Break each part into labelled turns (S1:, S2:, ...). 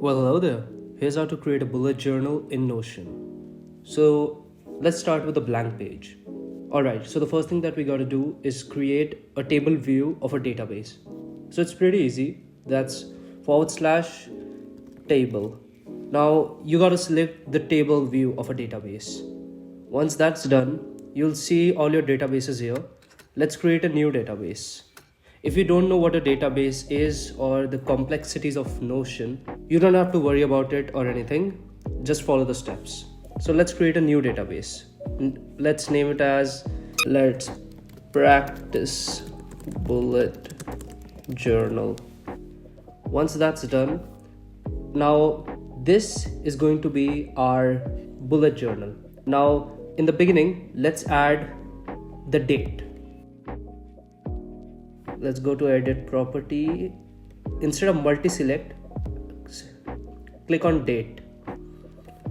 S1: Well, hello there. Here's how to create a bullet journal in Notion. So let's start with a blank page. Alright, so the first thing that we got to do is create a table view of a database. So it's pretty easy. That's / table. Now you got to select the table view of a database. Once that's done, you'll see all your databases here. Let's create a new database. If you don't know what a database is or the complexities of Notion, you don't have to worry about it or anything. Just follow the steps. So let's create a new database. Let's name it as let's practice bullet journal. Once that's done, now this is going to be our bullet journal. Now in the beginning, let's add the date. Let's go to edit property. Instead of multi-select, click on date.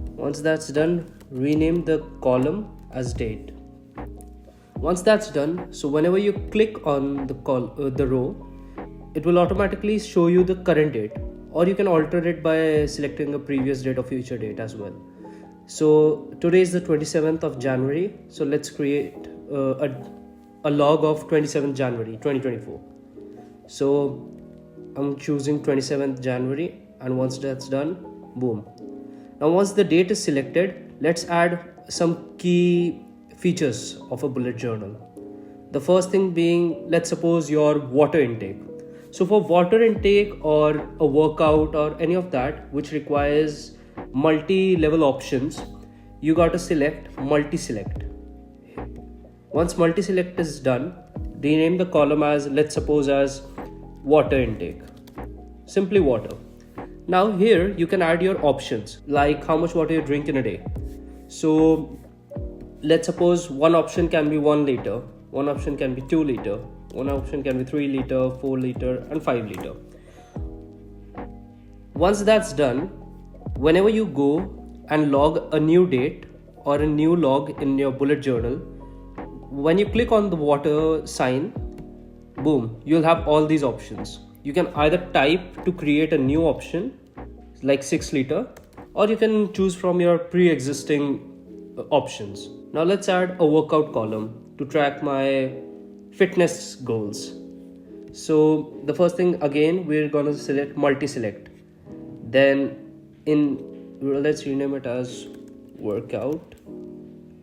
S1: Once that's done, rename the column as date. Once that's done, so whenever you click on the row, it will automatically show you the current date, or you can alter it by selecting a previous date or future date as well. So today is the 27th of January. So let's create a log of 27th January 2024. So I'm choosing 27th January, and once that's done, boom. Now once the date is selected, let's add some key features of a bullet journal. The first thing being, let's suppose your water intake. So for water intake or a workout or any of that which requires multi-level options, you got to select multi-select. Once multi-select is done, rename the column as, let's suppose, as water intake. Simply water. Now here you can add your options, like how much water you drink in a day. So let's suppose one option can be 1 liter, one option can be 2 liter, one option can be 3 liter, 4 liter and 5 liter. Once that's done, whenever you go and log a new date or a new log in your bullet journal, when you click on the water sign, boom, you'll have all these options. You can either type to create a new option like 6 liter, or you can choose from your pre-existing options. Now let's add a workout column to track my fitness goals. So the first thing, again, we're gonna select multi-select. Then let's rename it as workout.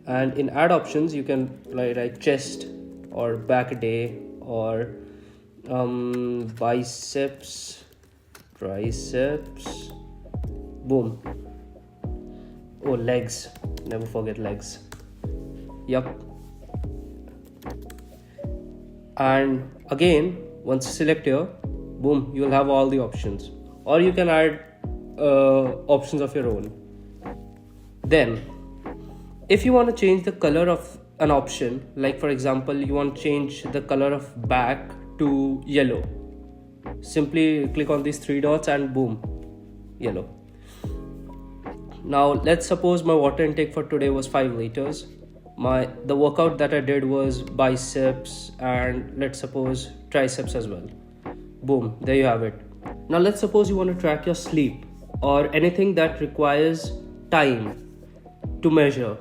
S1: And in add options, you can write chest or back day or biceps, triceps, boom. Oh, legs. Never forget legs. Yup. And again, once you select here, boom, you'll have all the options. Or you can add options of your own. Then, if you want to change the color of an option, like for example, you want to change the color of back to yellow, simply click on these 3 dots and boom, yellow. Now let's suppose my water intake for today was 5 liters. The workout that I did was biceps and let's suppose triceps as well. Boom, there you have it. Now let's suppose you want to track your sleep or anything that requires time to measure.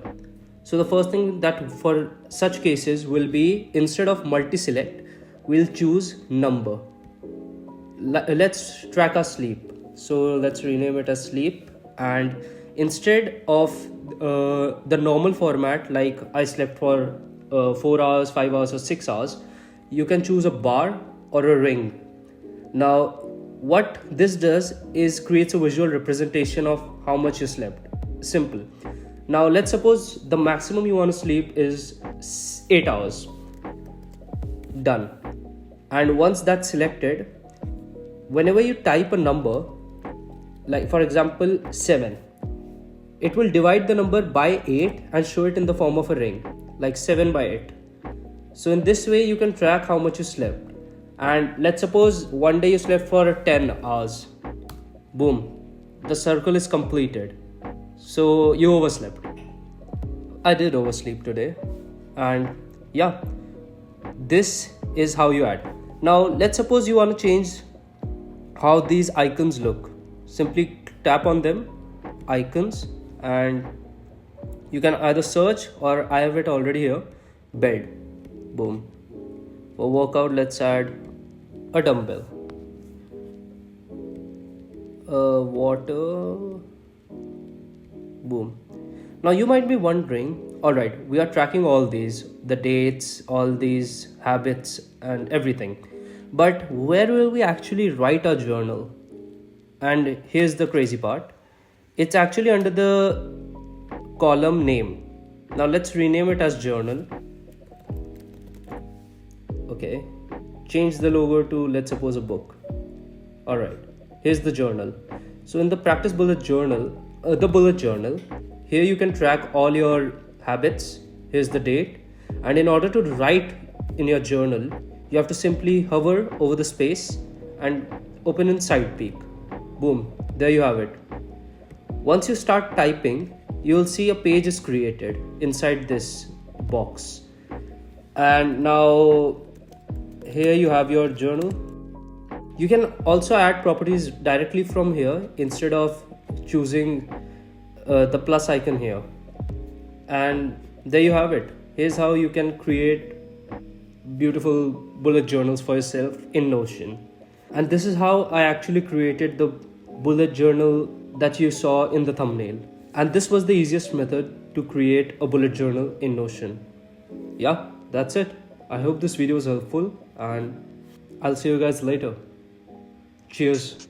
S1: So the first thing that for such cases will be, instead of multi-select, we'll choose number. Let's track our sleep. So let's rename it as sleep, and instead of the normal format like I slept for 4 hours, 5 hours or 6 hours, you can choose a bar or a ring. Now what this does is creates a visual representation of how much you slept. Simple. Now let's suppose the maximum you want to sleep is 8 hours. Done. And once that's selected, whenever you type a number, like for example 7, it will divide the number by 8 and show it in the form of a ring, like 7 by 8. So in this way you can track how much you slept. And let's suppose one day you slept for 10 hours. Boom, the circle is completed. So you overslept. I did oversleep today. And yeah, this is how you add. Now let's suppose you want to change how these icons look. Simply tap on them, icons, and you can either search, or I have it already here, bed. Boom. For workout, let's add a dumbbell, water. Boom. Now you might be wondering, all right, we are tracking all these, the dates, all these habits and everything, but where will we actually write our journal? And here's the crazy part, it's actually under the column name. Now let's rename it as journal. Okay, change the logo to, let's suppose, a book. All right, here's the journal. So in the practice bullet journal, the bullet journal, here you can track all your habits. Here's the date, and in order to write in your journal, you have to simply hover over the space and open in side peek. Boom, there you have it. Once you start typing, you will see a page is created inside this box, and now here you have your journal. You can also add properties directly from here instead of choosing the plus icon here. And there you have it. Here's how you can create beautiful bullet journals for yourself in Notion. And this is how I actually created the bullet journal that you saw in the thumbnail. And this was the easiest method to create a bullet journal in Notion. Yeah, that's it. I hope this video was helpful, and I'll see you guys later. Cheers.